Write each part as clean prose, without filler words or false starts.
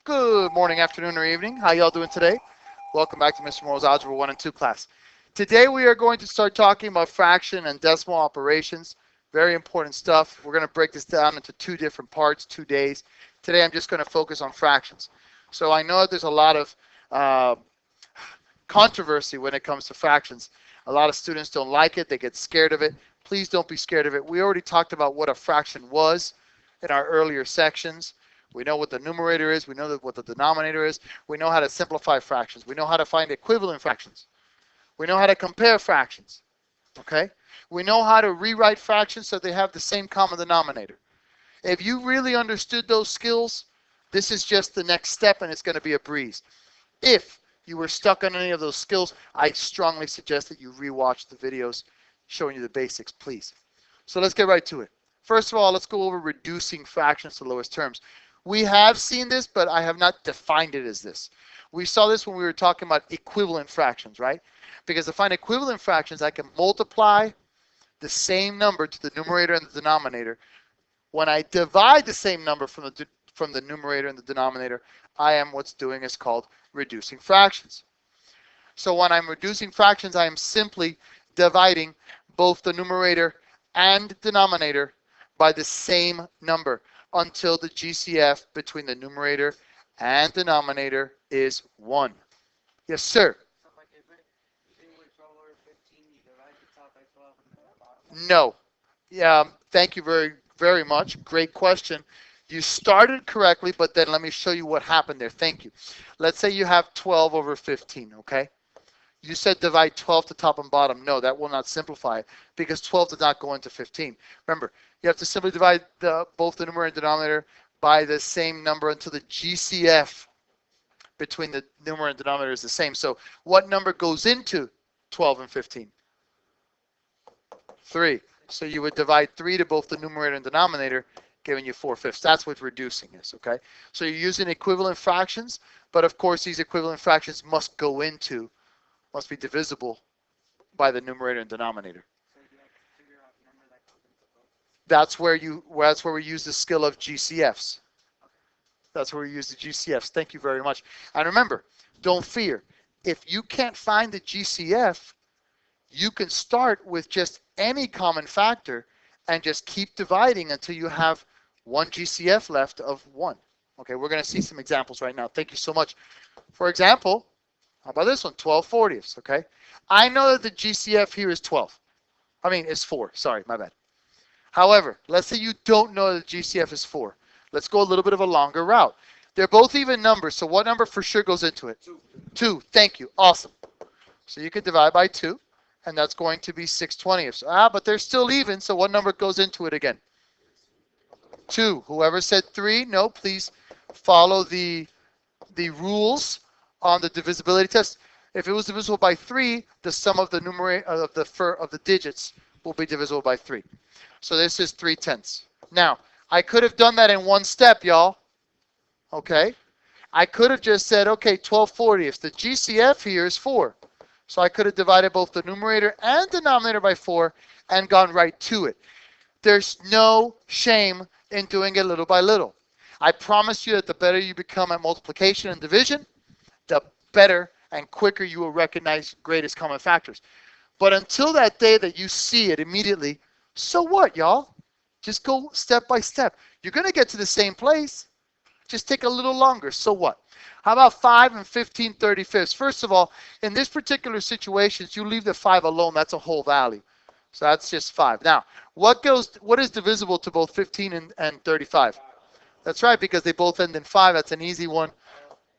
Good morning, afternoon, or evening. How y'all doing today? Welcome back to Mr. Morrow's Algebra 1 and 2 class. Today we are going to start talking about fraction and decimal operations. Very important stuff. We're going to break this down into two different parts, 2 days. Today I'm just going to focus on fractions. So I know that there's a lot of controversy when it comes to fractions. A lot of students don't like it. They get scared of it. Please don't be scared of it. We already talked about what a fraction was in our earlier sections. We know what the numerator is. We know what the denominator is. We know how to simplify fractions. We know how to find equivalent fractions. We know how to compare fractions. Okay? We know how to rewrite fractions so they have the same common denominator. If you really understood those skills, this is just the next step and it's going to be a breeze. If you were stuck on any of those skills, I strongly suggest that you rewatch the videos showing you the basics, please. So let's get right to it. First of all, let's go over reducing fractions to lowest terms. We have seen this, but I have not defined it as this. We saw this when we were talking about equivalent fractions, right? Because to find equivalent fractions, I can multiply the same number to the numerator and the denominator. When I divide the same number from the numerator and the denominator, I am what's doing is called reducing fractions. So when I'm reducing fractions, I am simply dividing both the numerator and denominator by the same number until the GCF between the numerator and denominator is 1. Yes, sir. So like if it were 12 over 15, you divide the top by 12 and the bottom? No. Yeah, thank you very much. Great question. You started correctly, but then let me show you what happened there. Thank you. Let's say you have 12 over 15, okay? You said divide 12 to top and bottom. No, that will not simplify it because 12 did not go into 15. Remember, you have to simply divide both the numerator and denominator by the same number until the GCF between the numerator and denominator is the same. So what number goes into 12 and 15? 3. So you would divide 3 to both the numerator and denominator, giving you 4/5. That's what reducing is, okay? So you're using equivalent fractions, but of course these equivalent fractions must be divisible by the numerator and denominator. So you have to figure out a number that goes into both. That's where we use the skill of GCFs. Okay. That's where we use the GCFs. Thank you very much. And remember, don't fear. If you can't find the GCF, you can start with just any common factor and just keep dividing until you have one GCF left of 1. Okay, we're going to see some examples right now. Thank you so much. For example, how about this one? 12/40ths, okay? I know that the GCF here is 12. Is 4. Sorry, my bad. However, let's say you don't know that the GCF is 4. Let's go a little bit of a longer route. They're both even numbers, so what number for sure goes into it? 2. 2. Thank you. Awesome. So you can divide by 2, and that's going to be 6/20ths. But they're still even, so what number goes into it again? 2. Whoever said 3, no, please follow the rules on the divisibility test. If it was divisible by 3, the sum of the numerator of the digits will be divisible by 3. So this is 3/10. Now, I could have done that in one step, y'all. Okay? I could have just said, okay, 12/40ths. The GCF here is 4. So I could have divided both the numerator and denominator by 4 and gone right to it. There's no shame in doing it little by little. I promise you that the better you become at multiplication and division, the better and quicker you will recognize greatest common factors. But until that day that you see it immediately, so what, y'all? Just go step by step. You're going to get to the same place. Just take a little longer. So what? How about 5 and 15/35ths? First of all, in this particular situation, you leave the 5 alone. That's a whole value. So that's just 5. Now, what is divisible to both 15 and 35? That's right, because they both end in 5. That's an easy one.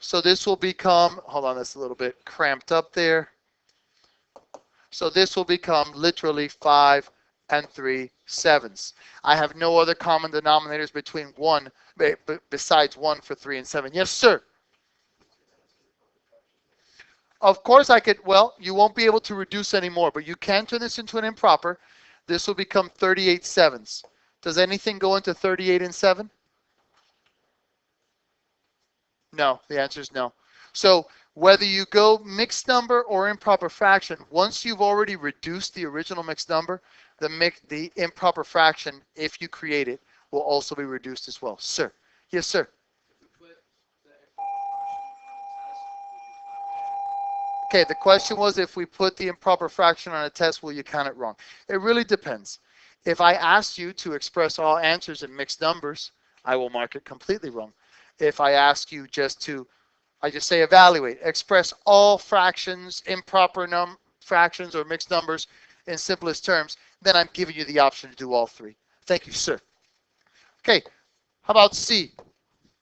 So this will become, hold on, that's a little bit cramped up there. So this will become literally 5 and 3/7. I have no other common denominators between 1, besides 1 for 3 and 7. Yes, sir. Of course I could, well, you won't be able to reduce anymore, but you can turn this into an improper. This will become 38/7. Does anything go into 38 and 7? No, the answer is no. So whether you go mixed number or improper fraction, once you've already reduced the original mixed number, the improper fraction, if you create it, will also be reduced as well. Sir. Yes, sir. If we put the Okay, the question was if we put the improper fraction on a test, will you count it wrong? It really depends. If I asked you to express all answers in mixed numbers, I will mark it completely wrong. If I ask you I just say evaluate, express all fractions, improper fractions or mixed numbers in simplest terms, then I'm giving you the option to do all three. Thank you, sir. Okay, how about C?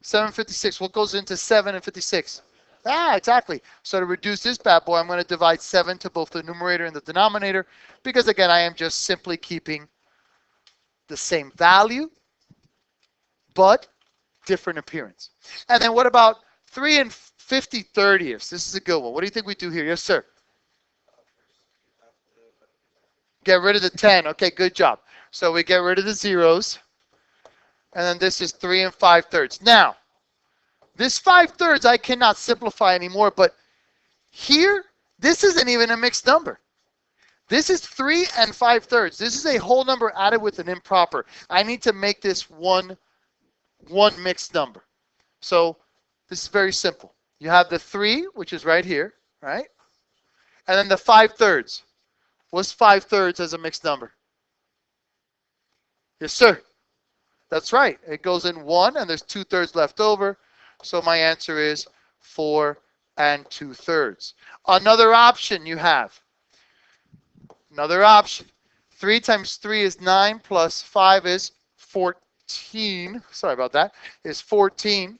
756, what goes into 7 and 56? Ah, exactly. So to reduce this bad boy, I'm going to divide 7 to both the numerator and the denominator because, again, I am just simply keeping the same value, but different appearance. And then what about 3 and 50/30ths? This is a good one. What do you think we do here? Yes, sir. Get rid of the 10. Okay, good job. So we get rid of the zeros. And then this is 3 and 5/3. Now, this 5/3 I cannot simplify anymore, but here, this isn't even a mixed number. This is 3 and 5/3. This is a whole number added with an improper. I need to make this one mixed number. So this is very simple. You have the 3, which is right here, right? And then the 5/3. What's 5/3 as a mixed number? Yes, sir. That's right. It goes in 1, and there's 2/3 left over. So my answer is 4 and 2/3. Another option you have. Another option. 3 times 3 is 9 plus 5 is 14. Sorry about that. Is 14.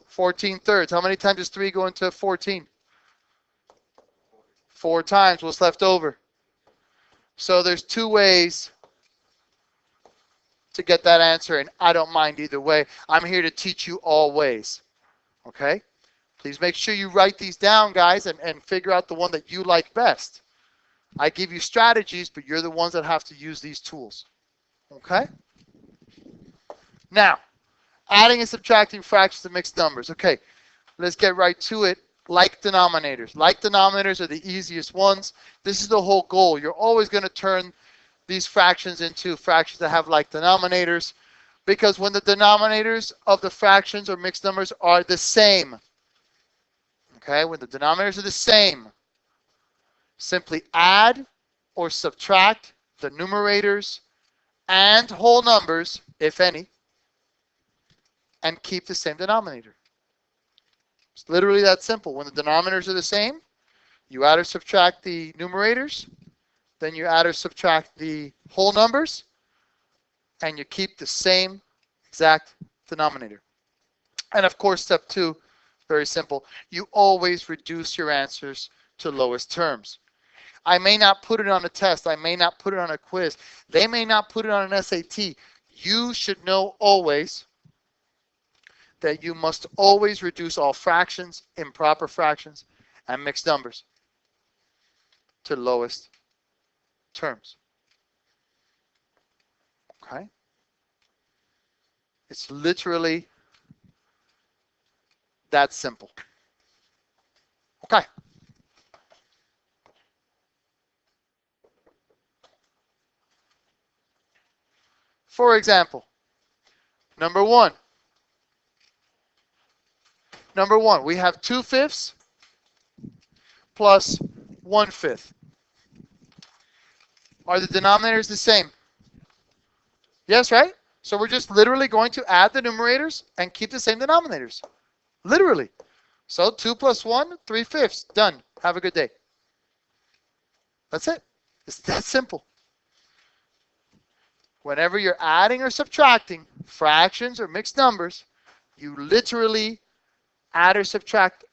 14/3. How many times does 3 go into 14? 4 times. What's left over? So there's 2 ways to get that answer, and I don't mind either way. I'm here to teach you all ways. Okay? Please make sure you write these down, guys, and figure out the one that you like best. I give you strategies, but you're the ones that have to use these tools. Okay? Now, adding and subtracting fractions to mixed numbers. Okay, let's get right to it. Like denominators. Like denominators are the easiest ones. This is the whole goal. You're always going to turn these fractions into fractions that have like denominators, because when the denominators of the fractions or mixed numbers are the same, okay, when the denominators are the same, simply add or subtract the numerators and whole numbers, if any, and keep the same denominator. It's literally that simple. When the denominators are the same, you add or subtract the numerators, then you add or subtract the whole numbers, and you keep the same exact denominator. And of course, step 2, very simple. You always reduce your answers to lowest terms. I may not put it on a test. I may not put it on a quiz. They may not put it on an SAT. You should know always that you must always reduce all fractions, improper fractions, and mixed numbers to lowest terms. Okay? It's literally that simple. Okay. For example, number 1. Number 1, we have 2/5 plus 1/5. Are the denominators the same? Yes, right? So we're just literally going to add the numerators and keep the same denominators. Literally. So 2 plus 1, 3/5. Done. Have a good day. That's it. It's that simple. Whenever you're adding or subtracting fractions or mixed numbers, you literally add or subtract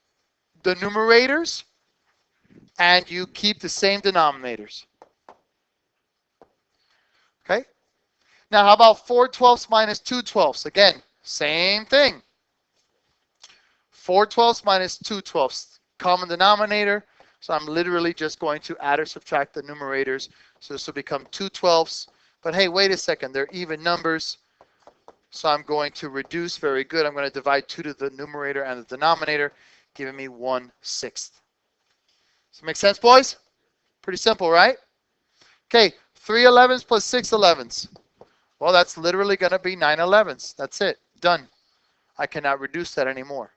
the numerators and you keep the same denominators. Okay? Now, how about 4/12 minus 2/12? Again, same thing. 4/12 minus 2/12, common denominator. So I'm literally just going to add or subtract the numerators. So this will become 2/12. But hey, wait a second, they're even numbers. So I'm going to reduce, very good. I'm going to divide 2 to the numerator and the denominator, giving me 1/6. Does it make sense, boys? Pretty simple, right? Okay, 3/11 plus 6/11. Well, that's literally going to be 9/11. That's it. Done. I cannot reduce that anymore.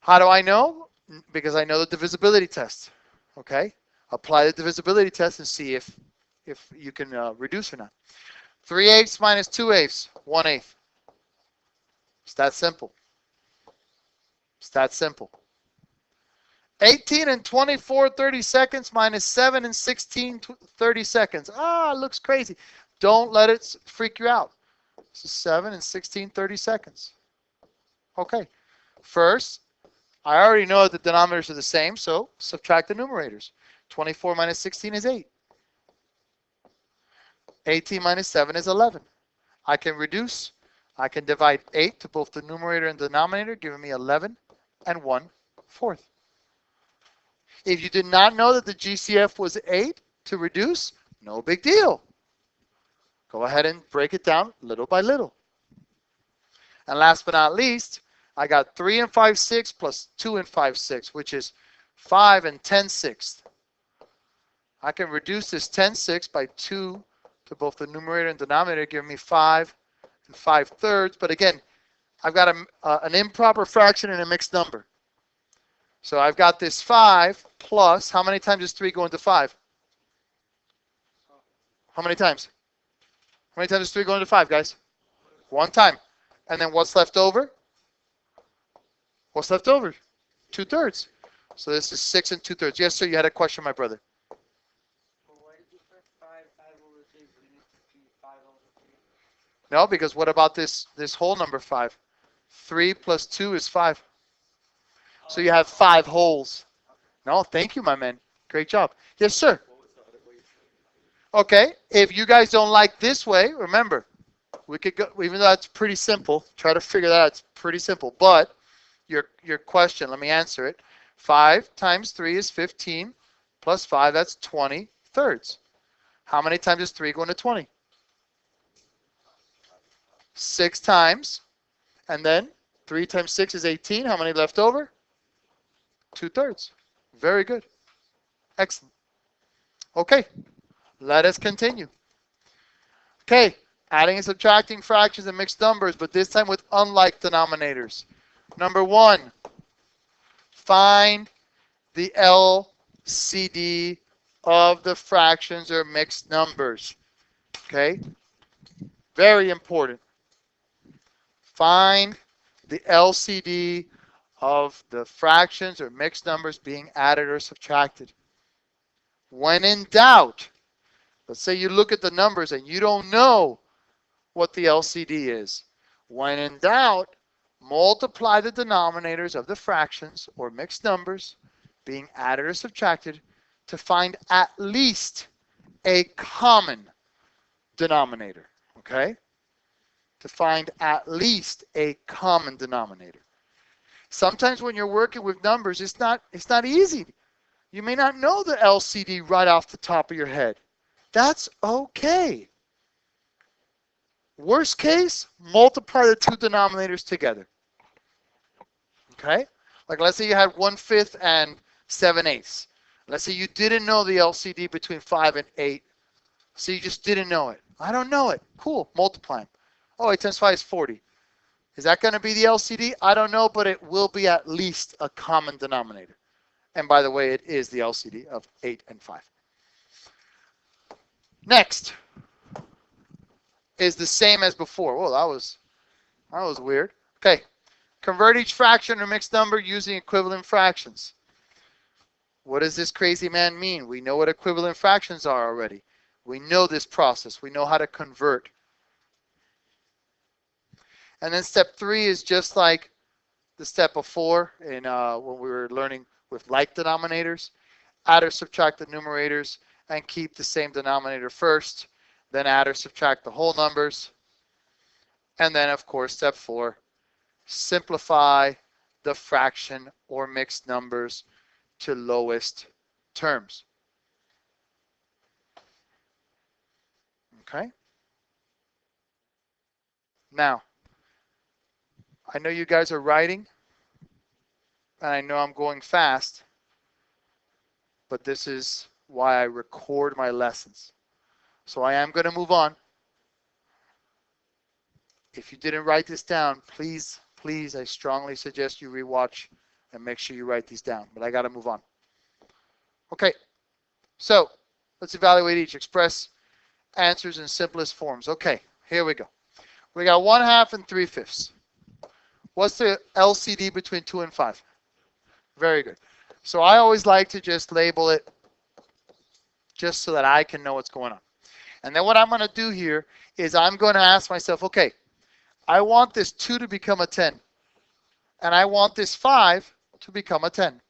How do I know? Because I know the divisibility test. Okay? Apply the divisibility test and see if you can reduce or not. 3/8 minus 2/8, 1/8. It's that simple. It's that simple. 18 and 24 30 seconds minus 7 and 16 30 seconds. Ah, looks crazy. Don't let it freak you out. This is 7 and 16 30 seconds. Okay. First, I already know that the denominators are the same, so subtract the numerators. 24 minus 16 is 8. 18 minus 7 is 11. I can reduce. I can divide 8 to both the numerator and denominator, giving me 11 and 1/4. If you did not know that the GCF was 8 to reduce, no big deal. Go ahead and break it down little by little. And last but not least, I got 3 and 5/6 plus 2 and 5/6, which is 5 and 10/6. I can reduce this 10/6 by 2 to both the numerator and denominator, giving me 5 and 5/3. But again, I've got an improper fraction and a mixed number. So I've got this 5 plus, how many times does 3 go into 5? How many times? How many times does 3 go into 5, guys? One time. And then what's left over? What's left over? 2/3. So this is 6 and 2/3. Yes, sir, you had a question, my brother. Well, why did you put 5/3? But you need to be 5/3. No, because what about this whole number 5? 3 plus 2 is 5. So you have 5 wholes. No, thank you, my man. Great job. Yes, sir. Okay, if you guys don't like this way, remember, we could go, even though that's pretty simple, try to figure that out. It's pretty simple. But your question, let me answer it. 5 times 3 is 15, plus 5, that's 20/3. How many times does 3 go into 20? 6 times. And then 3 times 6 is 18. How many left over? 2/3. Very good. Excellent. Okay, let us continue. Okay, adding and subtracting fractions and mixed numbers, but this time with unlike denominators. Number 1, find the LCD of the fractions or mixed numbers. Okay, very important. Find the LCD of the fractions or mixed numbers being added or subtracted. When in doubt, let's say you look at the numbers and you don't know what the LCD is. When in doubt, multiply the denominators of the fractions or mixed numbers being added or subtracted to find at least a common denominator. Okay? To find at least a common denominator. Sometimes when you're working with numbers, it's not easy. You may not know the LCD right off the top of your head. That's okay. Worst case, multiply the two denominators together. Okay? Like let's say you had 1/5 and 7/8. Let's say you didn't know the LCD between 5 and 8. So you just didn't know it. I don't know it. Cool. Multiply them. Oh, 8 times 5 is 40. Is that going to be the LCD? I don't know, but it will be at least a common denominator. And by the way, it is the LCD of 8 and 5. Next is the same as before. Whoa, that was weird. Okay. Convert each fraction or mixed number using equivalent fractions. What does this crazy man mean? We know what equivalent fractions are already. We know this process. We know how to convert. And then step 3 is just like the step before in when we were learning with like denominators. Add or subtract the numerators and keep the same denominator first. Then add or subtract the whole numbers. And then, of course, step 4, simplify the fraction or mixed numbers to lowest terms. Okay? Now, I know you guys are writing, and I know I'm going fast, but this is why I record my lessons. So I am going to move on. If you didn't write this down, please, I strongly suggest you rewatch And make sure you write these down. But I got to move on. Okay. So let's evaluate each. Express answers in simplest forms. Okay. Here we go. We got 1/2 and 3/5. What's the LCD between 2 and 5? Very good. So I always like to just label it just so that I can know what's going on. And then what I'm going to do here is I'm going to ask myself, okay, I want this 2 to become a 10. And I want this 5 to become a 10.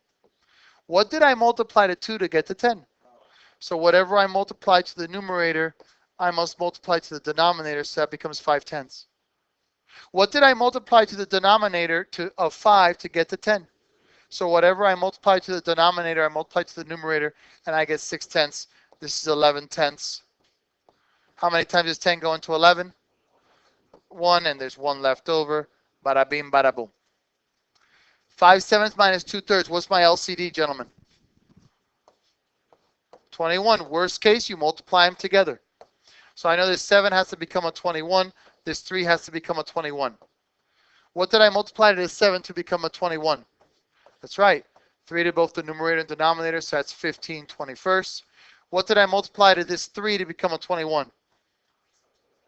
What did I multiply to 2 to get to 10? So whatever I multiply to the numerator, I must multiply to the denominator, so that becomes 5/10. What did I multiply to the denominator of 5 to get to 10? So whatever I multiply to the denominator, I multiply to the numerator, and I get 6/10. This is 11/10. How many times does 10 go into 11? 1, and there's 1 left over. Bada bing, bada boom. 5/7 minus 2/3. What's my LCD, gentlemen? 21. Worst case, you multiply them together. So I know this 7 has to become a 21. This 3 has to become a 21. What did I multiply to this 7 to become a 21? That's right. 3 to both the numerator and denominator, so that's 15 21st. What did I multiply to this 3 to become a 21?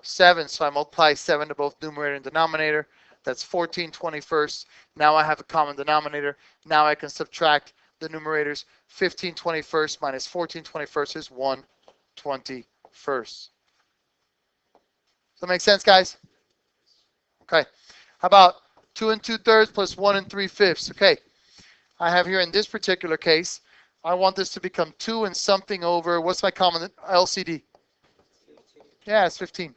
7, so I multiply 7 to both numerator and denominator. That's 14 21st. Now I have a common denominator. Now I can subtract the numerators. 15 21st minus 14 21st is 1 21st. Does that make sense, guys? Okay. How about 2 2/3 plus 1 3/5? Okay. I have here in this particular case, I want this to become 2 and something over, what's my common LCD? 15. Yeah, it's 15.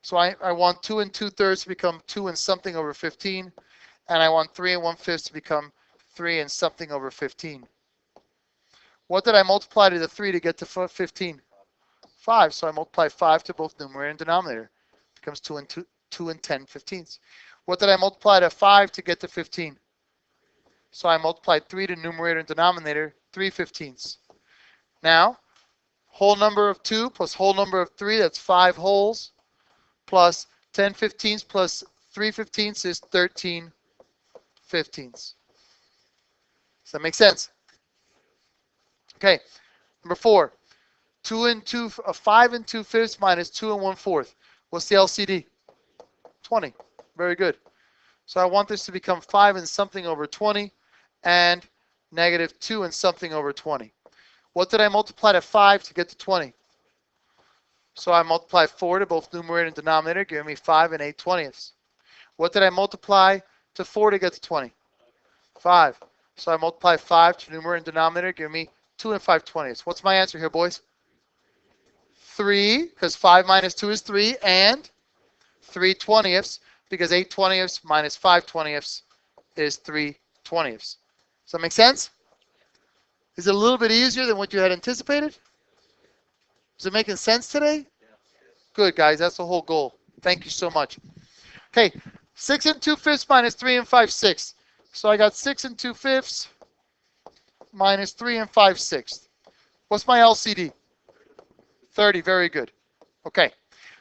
So I want 2 2/3 to become 2 and something over 15. And I want 3 1/5 to become 3 and something over 15. What did I multiply to the 3 to get to 15? 5. So I multiply 5 to both numerator and denominator. It becomes 2 and 10 15ths. What did I multiply to 5 to get to 15? So I multiplied 3 to numerator and denominator, 3 15ths. Now, whole number of 2 plus whole number of 3, that's 5 wholes, plus 10 15ths plus 3 15ths is 13 15ths. Does that make sense? Okay, number 4. 5 and 2/5 minus 2 and 1/4. What's the LCD? 20. Very good. So I want this to become 5 and something over 20 and negative 2 and something over 20. What did I multiply to 5 to get to 20? So I multiply 4 to both numerator and denominator, giving me 5 and 8 20ths. What did I multiply to 4 to get to 20? 5. So I multiply 5 to numerator and denominator, giving me 2 and 5 20ths. What's my answer here, boys? 3, because 5 minus 2 is 3, and 3 20ths, because 8 20ths minus 5 20ths is 3 20ths. Does that make sense? Is it a little bit easier than what you had anticipated? Is it making sense today? Good, guys. That's the whole goal. Thank you so much. Okay, 6 and 2/5 minus 3 and 5/6. So I got 6 and 2/5 minus 3 and 5/6. What's my LCD? 30. Very good. Okay,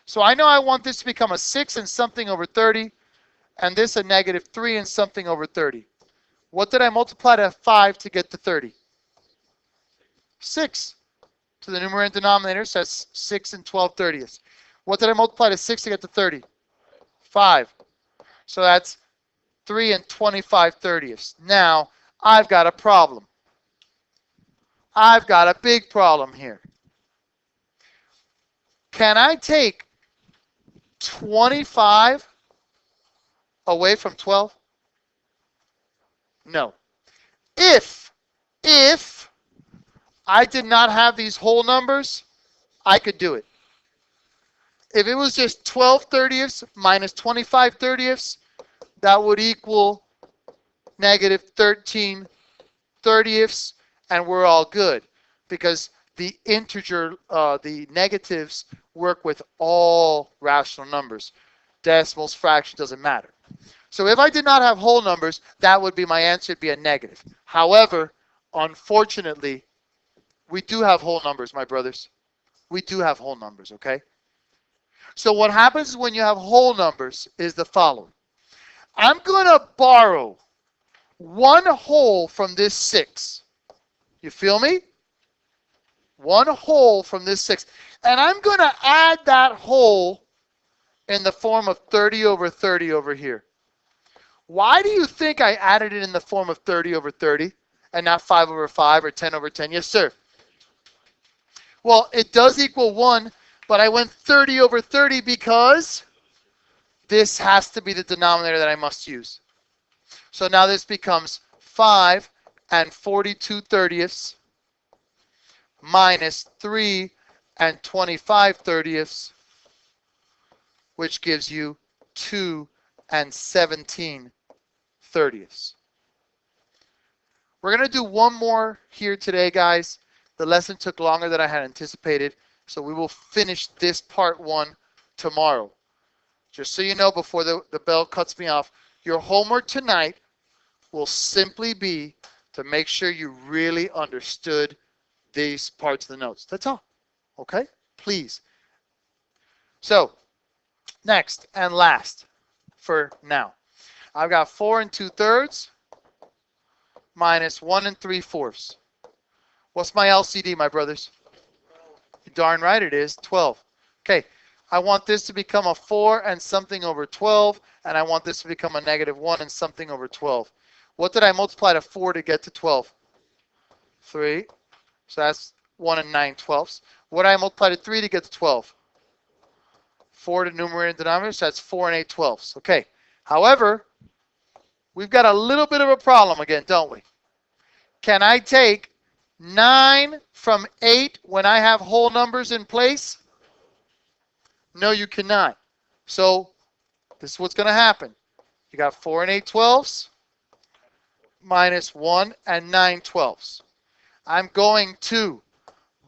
so I know I want this to become a 6 and something over 30, and this a negative 3 and something over 30. What did I multiply to 5 to get to 30? 6 to the numerator and denominator, so that's 6 and 12 30ths. What did I multiply to 6 to get to 30? 5. So that's 3 and 25 30ths. Now, I've got a problem. I've got a big problem here. Can I take 25 away from 12? No. If I did not have these whole numbers, I could do it. If it was just 12 30ths minus 25 30ths, that would equal negative 13 30ths, and we're all good, because the integer, the negatives work with all rational numbers. Decimals, fractions, doesn't matter. So if I did not have whole numbers, that would be my answer. It'd be a negative. However, unfortunately, we do have whole numbers, my brothers. We do have whole numbers, okay? So what happens when you have whole numbers is the following. I'm going to borrow one whole from this 6. You feel me? One whole from this 6. And I'm going to add that whole in the form of 30 over 30 over here. Why do you think I added it in the form of 30 over 30 and not 5 over 5 or 10 over 10? Yes, sir. Well, it does equal 1, but I went 30 over 30 because this has to be the denominator that I must use. So now this becomes 5 and 42 thirtieths minus 3 and 25 thirtieths, which gives you 2 and 17 thirtieths. We're going to do one more here today, guys. The lesson took longer than I had anticipated, so we will finish this part 1 tomorrow. Just so you know, before the bell cuts me off, your homework tonight will simply be to make sure you really understood these parts of the notes. That's all. Okay? Please. So, next and last for now. I've got 4 and 2/3 minus 1 and 3/4. What's my LCD, my brothers? You're darn right it is, 12. Okay, I want this to become a 4 and something over 12, and I want this to become a negative 1 and something over 12. What did I multiply to 4 to get to 12? 3. So that's 1 and 9/12. What did I multiply to 3 to get to 12? 4 to numerator and denominator, so that's 4 and 8/12. Okay, however, we've got a little bit of a problem again, don't we? Can I take 9 from 8 when I have whole numbers in place? No, you cannot. So this is what's going to happen. You got 4 and 8/12 minus 1 and 9/12. I'm going to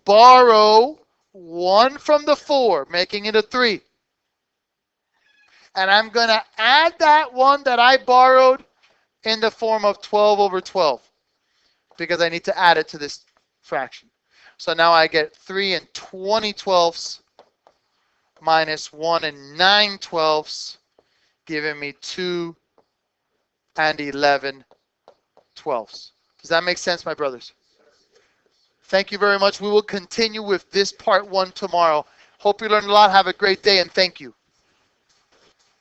borrow 1 from the 4, making it a 3. And I'm going to add that 1 that I borrowed in the form of 12 over 12 because I need to add it to this fraction. So now I get 3 and 20/12 minus 1 and 9/12, giving me 2 and 11/12. Does that make sense, my brothers? Thank you very much. We will continue with this part 1 tomorrow. Hope you learned a lot. Have a great day, and thank you.